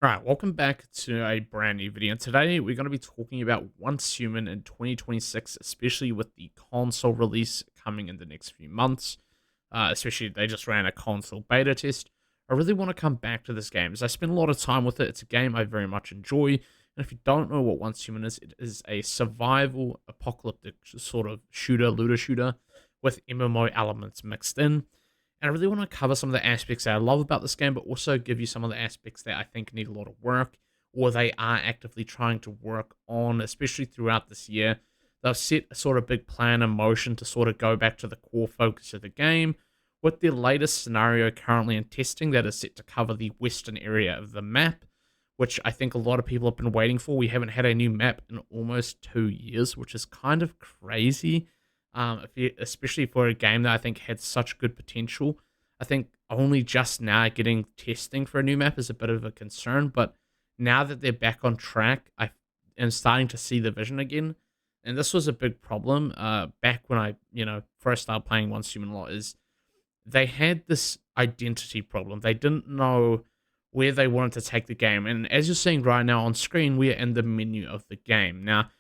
Alright, welcome back to a brand new video. Today, we're going to be talking about Once Human in 2026, especially with the console release coming in the next few months. Especially, they just ran a console beta test. I really want to come back to this game, as I spend a lot of time with it. It's a game I very much enjoy. And if you don't know what Once Human is, it is a survival apocalyptic sort of looter shooter, with MMO elements mixed in. And I really want to cover some of the aspects that I love about this game, but also give you some of the aspects that I think need a lot of work, or they are actively trying to work on, especially throughout this year. They've set a sort of big plan in motion to sort of go back to the core focus of the game, with their latest scenario currently in testing that is set to cover the western area of the map, which I think a lot of people have been waiting for. We haven't had a new map in almost 2 years, which is kind of crazy, especially for a game that I think had such good potential. I think only just now getting testing for a new map is a bit of a concern, but now that they're back on track, I am starting to see the vision again. And this was a big problem back when I, first started playing Once Human Law, is they had this identity problem. They didn't know where they wanted to take the game. And as you're seeing right now on screen, we are in the menu of the game. Now,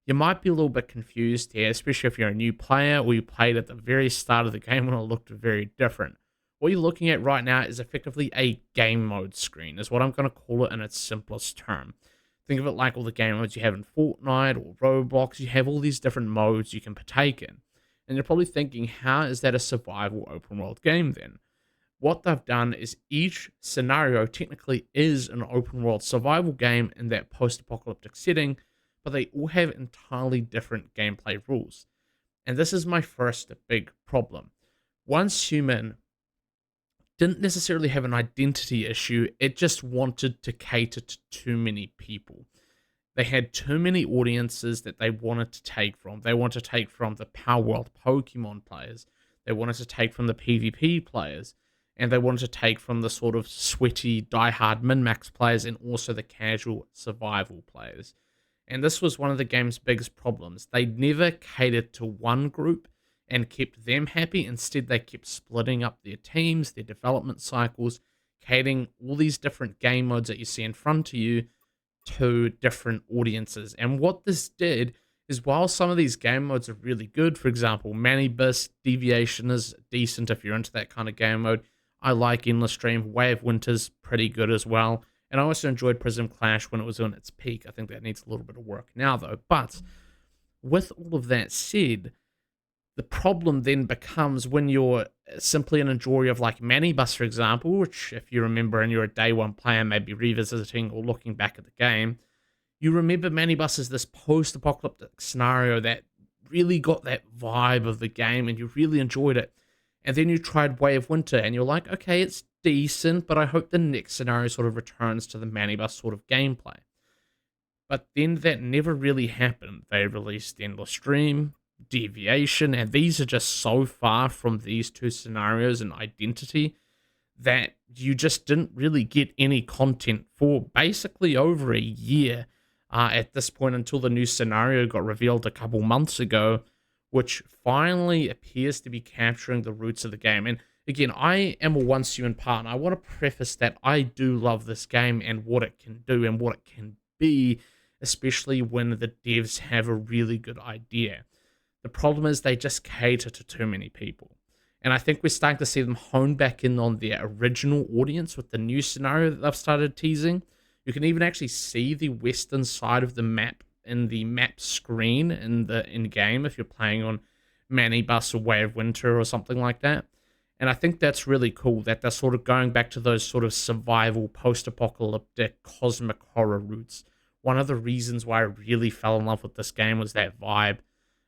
you might be a little bit confused here, especially if you're a new player or you played at the very start of the game when it looked very different. What you're looking at right now is effectively a game mode screen, is what I'm going to call it in its simplest term. Think of it like all the game modes you have in Fortnite or Roblox. You have all these different modes you can partake in. And you're probably thinking, how is that a survival open world game then? What they've done is each scenario technically is an open world survival game in that post-apocalyptic setting, but they all have entirely different gameplay rules. And this is my first big problem. Once Human didn't necessarily have an identity issue, it just wanted to cater to too many people. They had too many audiences that they wanted to take from. They wanted to take from the Power World Pokemon players, they wanted to take from the PvP players, and they wanted to take from the sort of sweaty, die-hard min-max players and also the casual survival players. And this was one of the game's biggest problems. They never catered to one group and kept them happy. Instead, they kept splitting up their teams, their development cycles, catering all these different game modes that you see in front of you to different audiences. And what this did is, while some of these game modes are really good, for example, Manibus, Deviation is decent if you're into that kind of game mode. I like Endless Stream. Way of Winter's pretty good as well. And I also enjoyed Prism Clash when it was on its peak. I think that needs a little bit of work now, though. But with all of that said, the problem then becomes when you're simply an enjoyer of like Manibus, for example, which if you remember and you're a day one player, maybe revisiting or looking back at the game, you remember Manibus as this post-apocalyptic scenario that really got that vibe of the game and you really enjoyed it. And then you tried Way of Winter and you're like, okay, it's decent, but I hope the next scenario sort of returns to the Manibus sort of gameplay. But then that never really happened. They released Endless Stream, Deviation, and these are just so far from these two scenarios and identity that you just didn't really get any content for basically over a year at this point, until the new scenario got revealed a couple months ago, which finally appears to be capturing the roots of the game. And again, I am a Once Human partner. I want to preface that I do love this game and what it can do and what it can be, especially when the devs have a really good idea. The problem is they just cater to too many people. And I think we're starting to see them hone back in on their original audience with the new scenario that they've started teasing. You can even actually see the western side of the map in the map screen in the in-game if you're playing on Manibus or Way of Winter or something like that. And I think that's really cool that they're sort of going back to those sort of survival, post-apocalyptic, cosmic horror roots. One of the reasons why I really fell in love with this game was that vibe.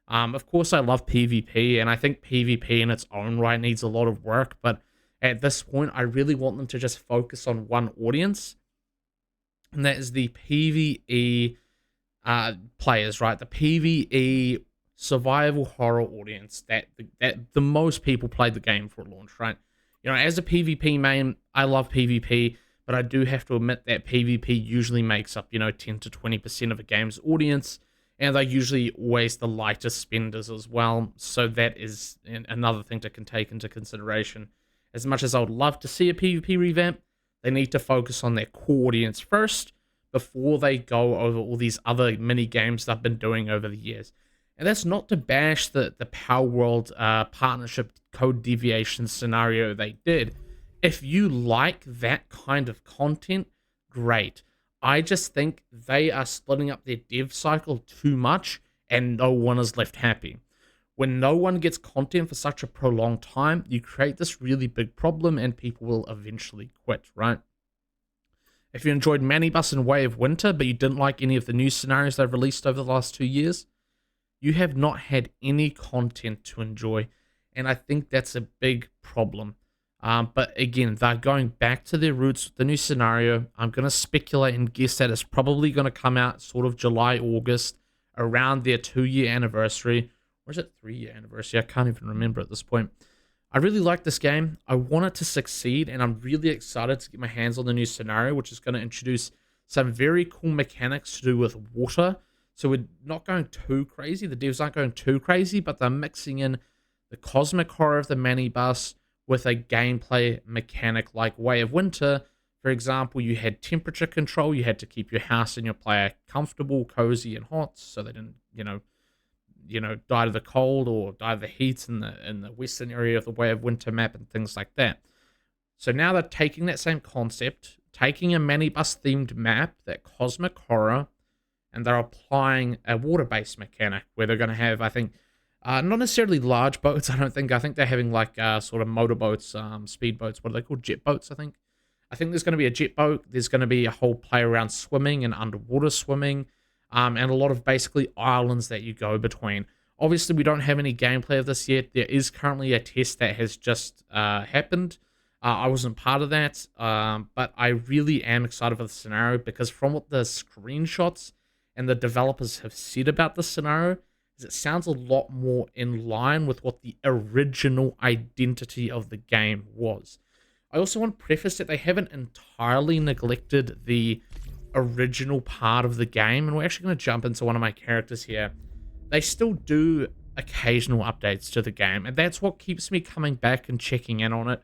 Of course, I love PvP, and I think PvP in its own right needs a lot of work, but at this point, I really want them to just focus on one audience, and that is the PvE players, right? The PvE survival horror audience that the most people played the game for launch, right? You know, as a PvP main, I love PvP, but I do have to admit that PvP usually makes up, 10 to 20% of a game's audience, and they're usually always the lightest spenders as well. So that is another thing to take into consideration. As much as I would love to see a PvP revamp, They need to focus on their core audience first before they go over all these other mini games they've been doing over the years. And that's not to bash the Power World partnership code deviation scenario they did. If you like that kind of content, great. I just think they are splitting up their dev cycle too much and no one is left happy. When no one gets content for such a prolonged time, you create this really big problem and people will eventually quit, right? If you enjoyed Manibus and Way of Winter, but you didn't like any of the new scenarios they've released over the last 2 years, you have not had any content to enjoy, and I think that's a big problem. But again, they're going back to their roots with the new scenario. I'm going to speculate and guess that it's probably going to come out sort of July, August, around their 2-year anniversary. Or is it 3-year anniversary? I can't even remember at this point. I really like this game. I want it to succeed, and I'm really excited to get my hands on the new scenario, which is going to introduce some very cool mechanics to do with water. So we're not going too crazy. The devs aren't going too crazy, but they're mixing in the cosmic horror of the Manibus with a gameplay mechanic like Way of Winter. For example, you had temperature control. You had to keep your house and your player comfortable, cozy, and hot, so they didn't, die to the cold or die of the heat in the western area of the Way of Winter map and things like that. So now they're taking that same concept, taking a Manibus themed map, that cosmic horror, and they're applying a water-based mechanic where they're going to have, I think, not necessarily large boats. I think they're having like sort of motorboats, speedboats. What are they called? Jet boats, I think. I think there's going to be a jet boat. There's going to be a whole play around swimming and underwater swimming. And a lot of basically islands that you go between. Obviously, we don't have any gameplay of this yet. There is currently a test that has just happened. I wasn't part of that, but I really am excited for the scenario because from what the screenshots and the developers have said about the scenario, is it sounds a lot more in line with what the original identity of the game was. I also want to preface that they haven't entirely neglected the original part of the game, and we're actually going to jump into one of my characters here. They still do occasional updates to the game, and that's what keeps me coming back and checking in on it.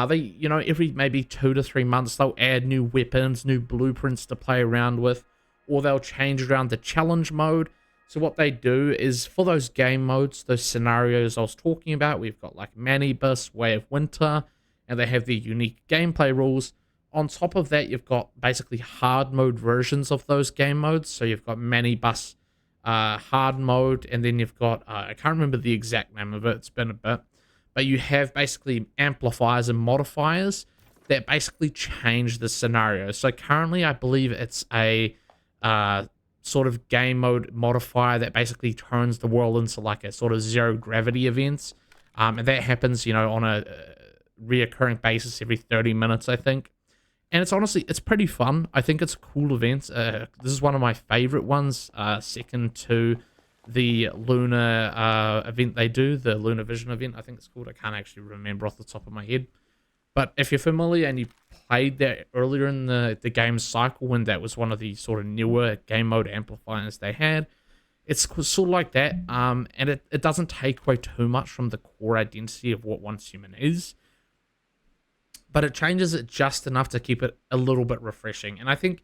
They, every maybe 2 to 3 months, they'll add new weapons, new blueprints to play around with, or they'll change around the challenge mode. So what they do is, for those game modes, those scenarios I was talking about, we've got like Manibus, Way of Winter, and they have their unique gameplay rules. On top of that, you've got basically hard mode versions of those game modes. So you've got Manibus hard mode, and then you've got, I can't remember the exact name of it, it's been a bit, but you have basically amplifiers and modifiers that basically change the scenario. So currently, I believe it's a sort of game mode modifier that basically turns the world into like a sort of zero gravity events. And that happens, on a reoccurring basis every 30 minutes, I think. And it's pretty fun. I think it's a cool event. This is one of my favorite ones, second to the Lunar event they do, the Lunar Vision event, I think it's called. I can't actually remember off the top of my head. But if you're familiar and you played that earlier in the game's cycle when that was one of the sort of newer game mode amplifiers they had, it's sort of like that. And it doesn't take away too much from the core identity of what Once Human is, but it changes it just enough to keep it a little bit refreshing. And I think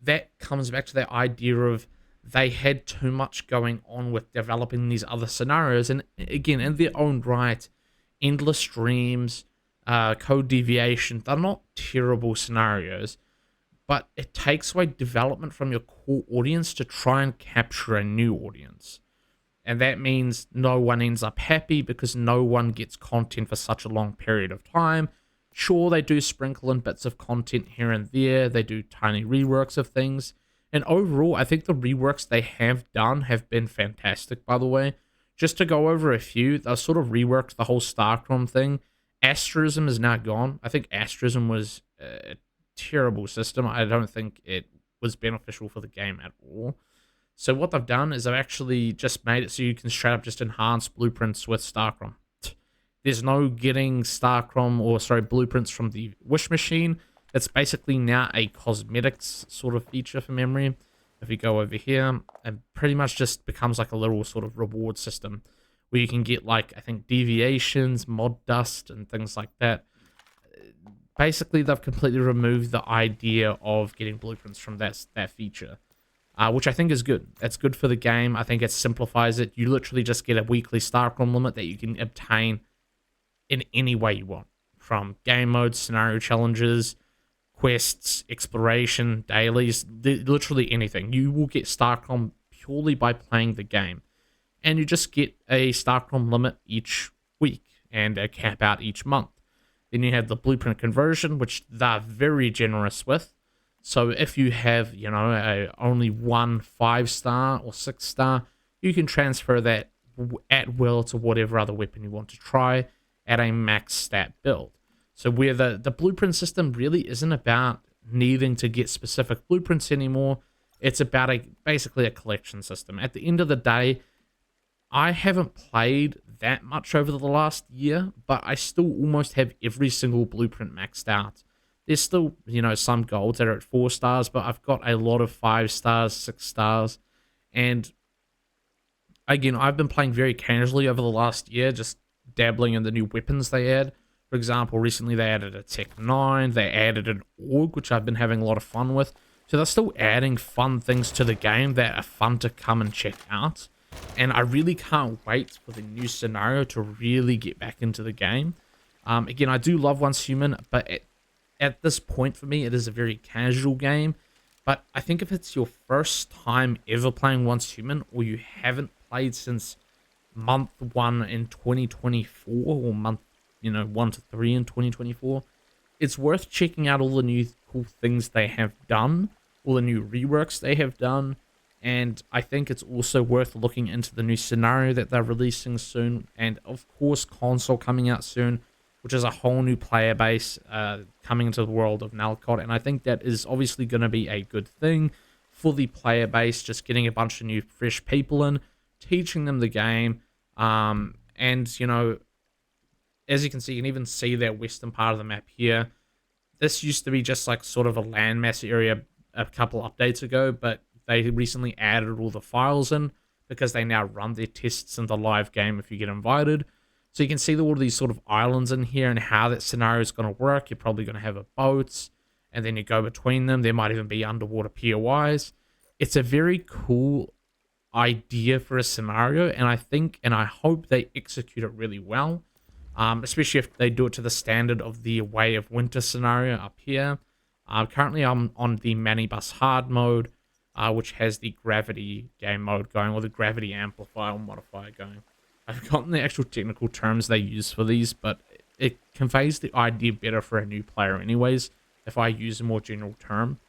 that comes back to that idea of they had too much going on with developing these other scenarios. And again, in their own right, endless streams, code deviation, they're not terrible scenarios, but it takes away development from your core audience to try and capture a new audience. And that means no one ends up happy because no one gets content for such a long period of time. Sure, they do sprinkle in bits of content here and there. They do tiny reworks of things. And overall, I think the reworks they have done have been fantastic, by the way. Just to go over a few, they've sort of reworked the whole Starcrom thing. Asterism is now gone. I think Asterism was a terrible system. I don't think it was beneficial for the game at all. So what they've done is they've actually just made it so you can straight up just enhance blueprints with Starcrom. There's no getting blueprints from the Wish Machine. It's basically now a cosmetics sort of feature for memory. If you go over here, it pretty much just becomes like a little sort of reward system where you can get like, I think, deviations, mod dust, and things like that. basically they've completely removed the idea of getting blueprints from that feature, which I think is good. It's good for the game. I think it simplifies it. You literally just get a weekly StarCom limit that you can obtain in any way you want, from game modes, scenario challenges, quests, exploration, dailies, literally anything. You will get StarCom purely by playing the game, and you just get a StarCom limit each week and a cap out each month. Then you have the blueprint conversion, which they're very generous with. So if you have, only one 5-star or 6-star, you can transfer that at will to whatever other weapon you want to try at a max stat build. So where the blueprint system really isn't about needing to get specific blueprints anymore, it's about basically a collection system. At the end of the day, I haven't played that much over the last year, but I still almost have every single blueprint maxed out. There's still, some golds that are at 4 stars, but I've got a lot of 5 stars, 6 stars. And again, I've been playing very casually over the last year, just dabbling in the new weapons they add. For example, recently they added a Tech 9, they added an Org, which I've been having a lot of fun with. So they're still adding fun things to the game that are fun to come and check out. And I really can't wait for the new scenario to really get back into the game. Again, I do love Once Human, but at this point for me, it is a very casual game. But I think if it's your first time ever playing Once Human, or you haven't played since month 1 in 2024, or month 1 to 3 in 2024, it's worth checking out all the new cool things they have done, all the new reworks they have done. And I think it's also worth looking into the new scenario that they're releasing soon. And of course, console coming out soon, which is a whole new player base coming into the world of Nalcott. And I think that is obviously going to be a good thing for the player base, just getting a bunch of new fresh people in, teaching them the game. And, as you can see, you can even see that western part of the map here. This used to be just like sort of a landmass area a couple updates ago, but they recently added all the files in because they now run their tests in the live game if you get invited. So you can see all of these sort of islands in here and how that scenario is going to work. You're probably going to have a boat, and then you go between them. There might even be underwater POIs. It's a very cool idea for a scenario, and I think and I hope they execute it really well, especially if they do it to the standard of the Way of Winter scenario up here. Currently, I'm on the Manibus Hard mode, which has the gravity game mode going, or the gravity amplifier or modifier going. I've forgotten the actual technical terms they use for these, but it conveys the idea better for a new player anyways, if I use a more general term.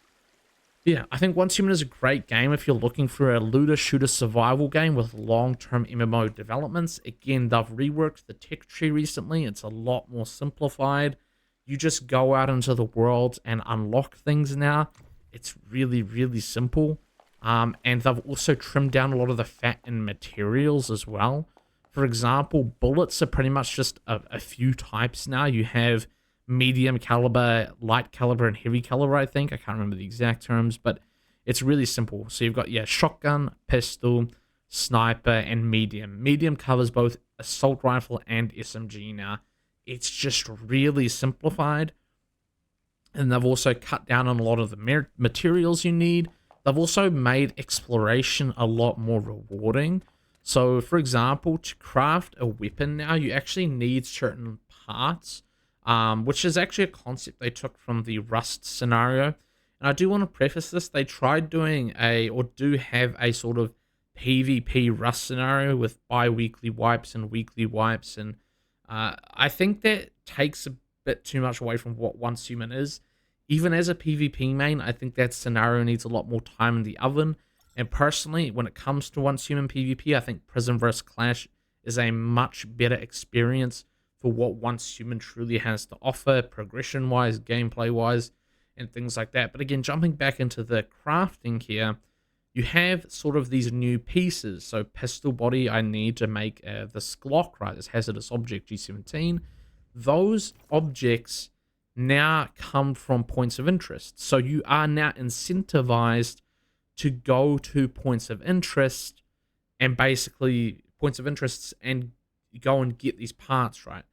Yeah, I think Once Human is a great game if you're looking for a looter-shooter survival game with long-term MMO developments. Again, they've reworked the tech tree recently. It's a lot more simplified. You just go out into the world and unlock things now. It's really, really simple. And they've also trimmed down a lot of the fat in materials as well. For example, bullets are pretty much just a few types now. You have medium caliber, light caliber, and heavy caliber, I think. I can't remember the exact terms, but it's really simple. So you've got, shotgun, pistol, sniper, and medium. Medium covers both assault rifle and SMG now. It's just really simplified. And they've also cut down on a lot of the materials you need. They've also made exploration a lot more rewarding. So, for example, to craft a weapon now, you actually need certain parts, which is actually a concept they took from the Rust scenario. And I do want to preface this. They tried doing do have a sort of PvP Rust scenario with bi-weekly wipes and weekly wipes. And I think that takes a bit too much away from what Once Human is. Even as a PvP main, I think that scenario needs a lot more time in the oven. And personally, when it comes to Once Human PvP, I think Prison vs. Clash is a much better experience for what Once Human truly has to offer, progression-wise, gameplay-wise, and things like that. But again, jumping back into the crafting here, you have sort of these new pieces. So pistol body, I need to make this Glock, right? This hazardous object G17. Those objects now come from points of interest. So you are now incentivized to go to points of interest and basically go and get these parts, right?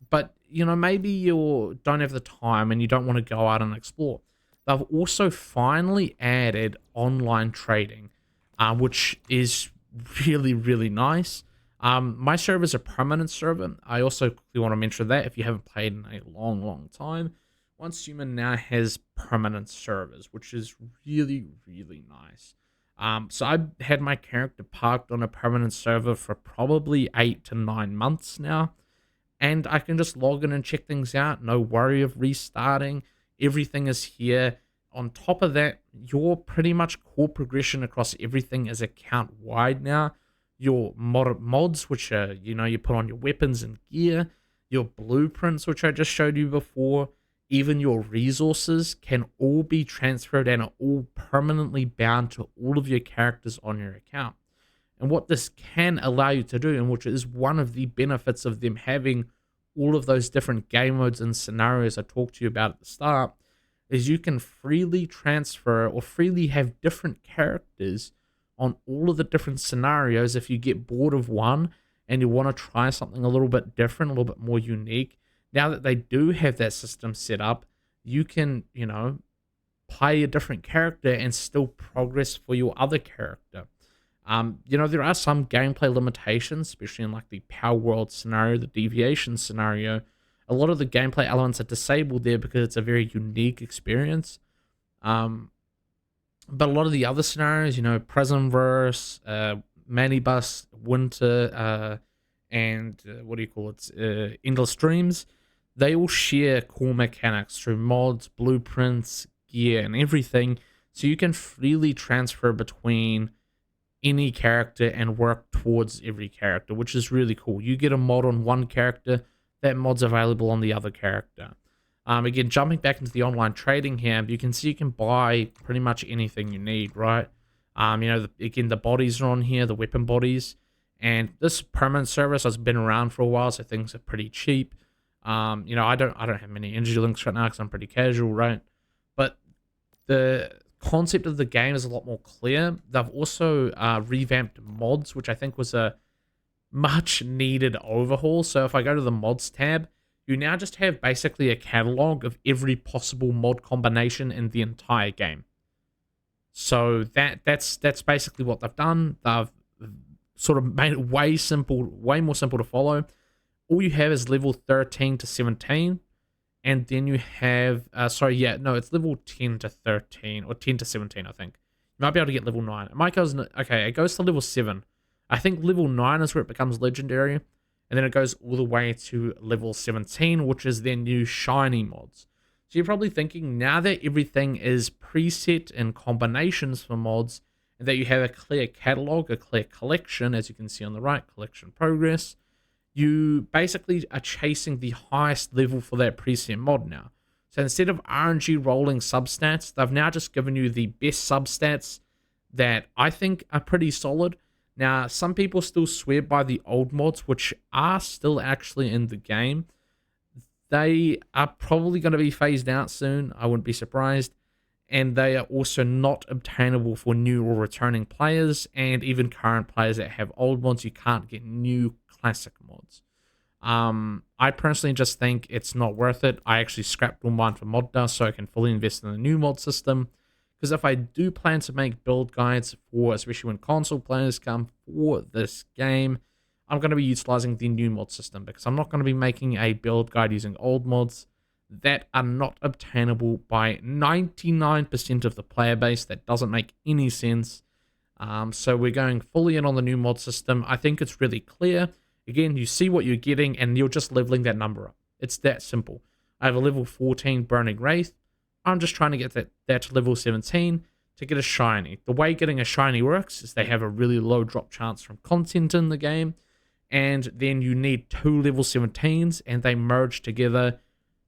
But, you know, maybe you don't have the time and you don't want to go out and explore. They've also finally added online trading, which is really, really nice. My server is a permanent server. I also quickly want to mention that if you haven't played in a long, long time, OneHuman now has permanent servers, which is really, really nice. So I had my character parked on a permanent server for probably 8 to 9 months now, and I can just log in and check things out. No worry of restarting. Everything is here. On top of that, your pretty much core progression across everything is account wide now. Your mods, which are, you know, you put on your weapons and gear, your blueprints, which I just showed you before, even your resources can all be transferred and are all permanently bound to all of your characters on your account. And what this can allow you to do, and which is one of the benefits of them having all of those different game modes and scenarios I talked to you about at the start, is you can freely transfer or freely have different characters on all of the different scenarios if you get bored of one and you want to try something a little bit different, a little bit more unique. Now that they do have that system set up, you can, you know, play a different character and still progress for your other character. You know, there are some gameplay limitations, especially in like the Power World scenario, the Deviation scenario. A lot of the gameplay elements are disabled there because it's a very unique experience. But a lot of the other scenarios, you know, Prismverse, Manibus, Winter, and what do you call it? Endless Dreams, they all share core mechanics through mods, blueprints, gear, and everything. So you can freely transfer between any character and work towards every character, which is really cool. You get a mod on one character, that mod's available on the other character. Again, jumping back into the online trading here, you can see you can buy pretty much anything you need, right? You know, again, the bodies are on here, the weapon bodies, and this permanent service has been around for a while, so things are pretty cheap. You know, I don't have many energy links right now because I'm pretty casual, right? But the concept of the game is a lot more clear. They've also revamped mods, which I think was a much needed overhaul. So if I go to the mods tab, you now just have basically a catalog of every possible mod combination in the entire game. So that's basically what they've done. They've sort of made it way more simple to follow. All you have is level 13 to 17. And then you have, it's level 10 to 13, or 10 to 17, I think. You might be able to get level 9. It might go, okay, it goes to level 7. I think level 9 is where it becomes legendary. And then it goes all the way to level 17, which is their new shiny mods. So you're probably thinking, now that everything is preset and combinations for mods, and that you have a clear catalog, a clear collection, as you can see on the right, collection progress, you basically are chasing the highest level for that preset mod now. So instead of RNG rolling substats, they've now just given you the best substats that I think are pretty solid. Now, some people still swear by the old mods, which are still actually in the game. They are probably going to be phased out soon. I wouldn't be surprised. And they are also not obtainable for new or returning players, and even current players that have old mods, you can't get new classic mods. I personally just think it's not worth it. I actually scrapped all mine for mod dust so I can fully invest in the new mod system. Because if I do plan to make build guides for, especially when console players come for this game, I'm going to be utilizing the new mod system, because I'm not going to be making a build guide using old mods that are not obtainable by 99% of the player base. That doesn't make any sense. So we're going fully in on the new mod system. I think it's really clear. Again, you see what you're getting, and you're just leveling that number up. It's that simple. I have a level 14 Burning Wraith. I'm just trying to get that to level 17 to get a shiny. The way getting a shiny works is they have a really low drop chance from content in the game, and then you need 2 level 17s, and they merge together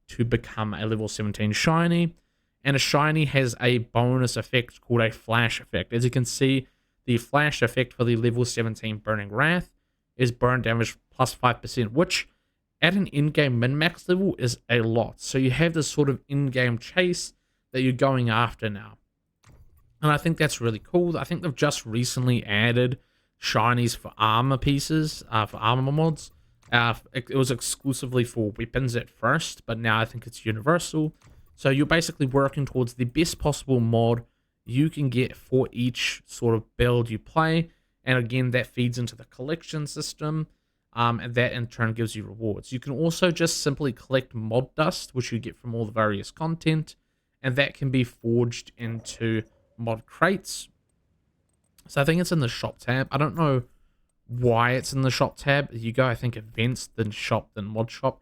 to become a level 17 shiny. And a shiny has a bonus effect called a flash effect. As you can see, the flash effect for the level 17 Burning Wrath is burn damage plus 5%, which at an in-game min-max level is a lot. So you have this sort of in-game chase that you're going after now. And I think that's really cool. I think they've just recently added shinies for armor pieces, for armor mods. It was exclusively for weapons at first, but now I think it's universal. So you're basically working towards the best possible mod you can get for each sort of build you play. And again, that feeds into the collection system, and that in turn gives you rewards. You can also just simply collect mod dust, which you get from all the various content, and that can be forged into mod crates. So I think it's in the shop tab. I don't know why it's in the shop tab. You go, I think, events, then shop, then mod shop.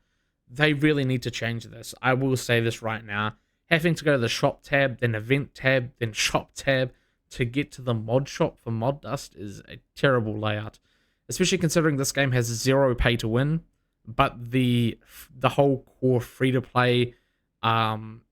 They really need to change this. I will say this right now. Having to go to the shop tab, then event tab, then shop tab to get to the mod shop for mod dust is a terrible layout. Especially considering this game has 0 pay to win, but the whole core free-to-play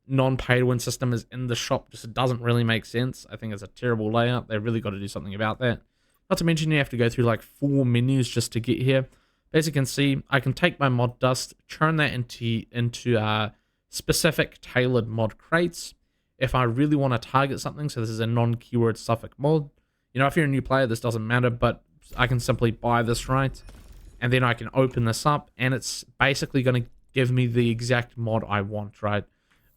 non-pay to win system is in the shop. Just doesn't really make sense. I think it's a terrible layout. They really got to do something about that. Not to mention you have to go through like 4 menus just to get here. As you can see, I can take my mod dust, turn that into specific tailored mod crates. If I really want to target something, so this is a non-keyword suffix mod. You know, if you're a new player, this doesn't matter, but I can simply buy this, right? And then I can open this up, and it's basically going to give me the exact mod I want, right?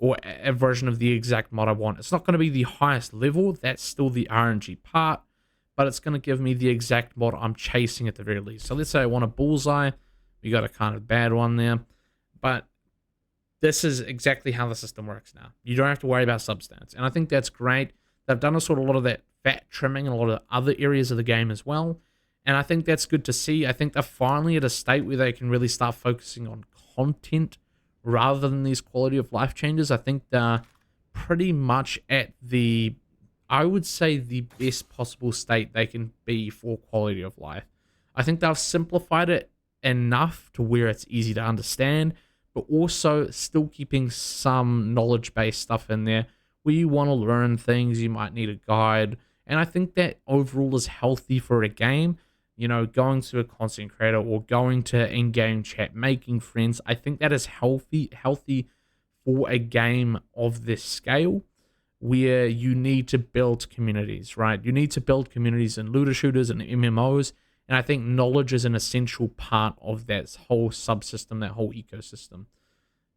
Or a version of the exact mod I want. It's not going to be the highest level. That's still the RNG part. But it's going to give me the exact mod I'm chasing at the very least. So let's say I want a bullseye. We got a kind of bad one there. But this is exactly how the system works now. You don't have to worry about substance. And I think that's great. They've done a lot of that fat trimming in a lot of other areas of the game as well. And I think that's good to see. I think they're finally at a state where they can really start focusing on content rather than these quality of life changes. I think they're pretty much at the, I would say, the best possible state they can be for quality of life. I think they've simplified it enough to where it's easy to understand, but also still keeping some knowledge-based stuff in there. Where you want to learn things, you might need a guide. And I think that overall is healthy for a game. You know, going to a content creator or going to in-game chat, making friends. I think that is healthy for a game of this scale, where you need to build communities, right? You need to build communities in looter shooters and MMOs, and I think knowledge is an essential part of that whole subsystem, that whole ecosystem.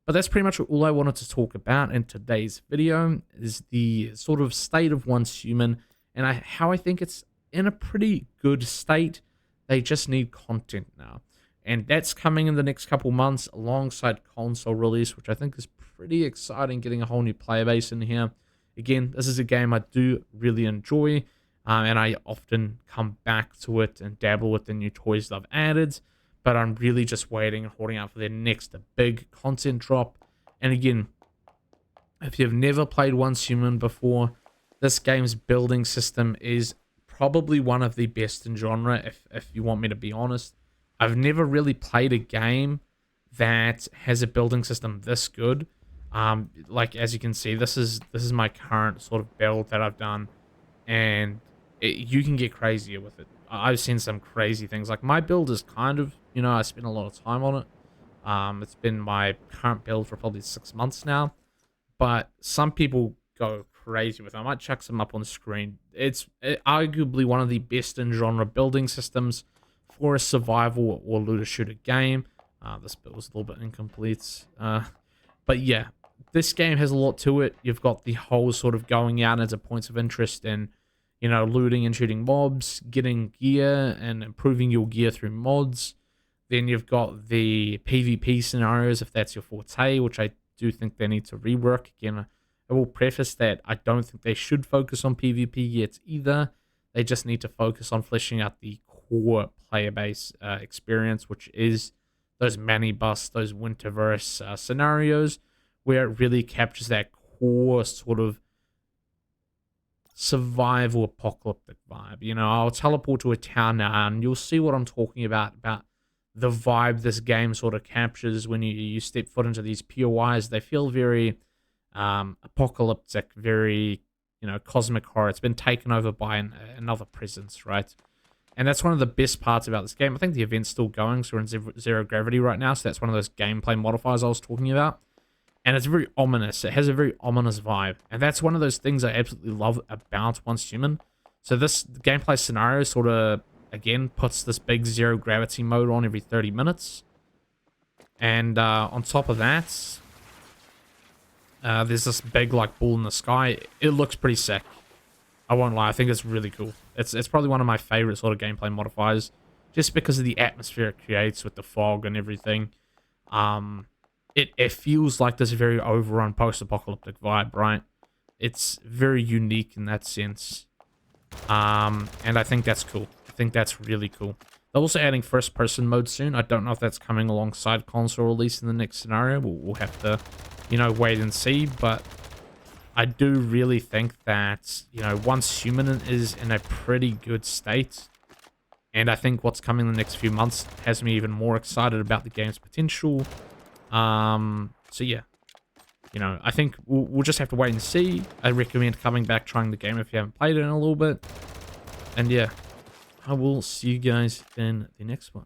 But that's pretty much all I wanted to talk about in today's video, is the sort of state of Once Human, and how I think it's in a pretty good state. They just need content now. And that's coming in the next couple months alongside console release, which I think is pretty exciting, getting a whole new player base in here. Again, this is a game I do really enjoy, and I often come back to it and dabble with the new toys that I've added, but I'm really just waiting and holding out for their next big content drop. And again, if you've never played Once Human before, this game's building system is probably one of the best in genre, if you want me to be honest. I've never really played a game that has a building system this good. Like, as you can see, this is my current sort of build that I've done, and you can get crazier with it. I've seen some crazy things. Like, my build is kind of, you know, I spent a lot of time on it. It's been my current build for probably 6 months now, but some people go crazy with it. I might chuck some up on the screen. It's arguably one of the best in genre building systems for a survival or looter shooter game. This build was a little bit incomplete. But yeah, this game has a lot to it. You've got the whole sort of going out into points of interest in, you know, looting and shooting mobs, getting gear and improving your gear through mods. Then you've got the PvP scenarios, if that's your forte, which I do think they need to rework. Again, I will preface that I don't think they should focus on PvP yet either. They just need to focus on fleshing out the core player base experience, which is those mani-bus, those Winterverse scenarios, where it really captures that core sort of survival apocalyptic vibe. You know, I'll teleport to a town now, and you'll see what I'm talking about the vibe this game sort of captures when you step foot into these POIs. They feel very apocalyptic, very, you know, cosmic horror. It's been taken over by another presence, right? And that's one of the best parts about this game. I think the event's still going, so we're in zero gravity right now, so that's one of those gameplay modifiers I was talking about. And it's very ominous. It has a very ominous vibe. And that's one of those things I absolutely love about Once Human. So this gameplay scenario sort of, again, puts this big zero gravity mode on every 30 minutes. And on top of that, there's this big like ball in the sky. It looks pretty sick. I won't lie, I think it's really cool. It's probably one of my favorite sort of gameplay modifiers, just because of the atmosphere it creates with the fog and everything. It feels like this very overrun post-apocalyptic vibe, right? It's very unique in that sense. And I think that's cool. I think that's really cool. They're also adding first-person mode soon. I don't know if that's coming alongside console release in the next scenario. We'll have to, you know, wait and see. But I do really think that, you know, once Human is in a pretty good state, and I think what's coming in the next few months has me even more excited about the game's potential. So yeah, you know, I think we'll just have to wait and see. I recommend coming back, trying the game if you haven't played it in a little bit. And yeah, I will see you guys in the next one.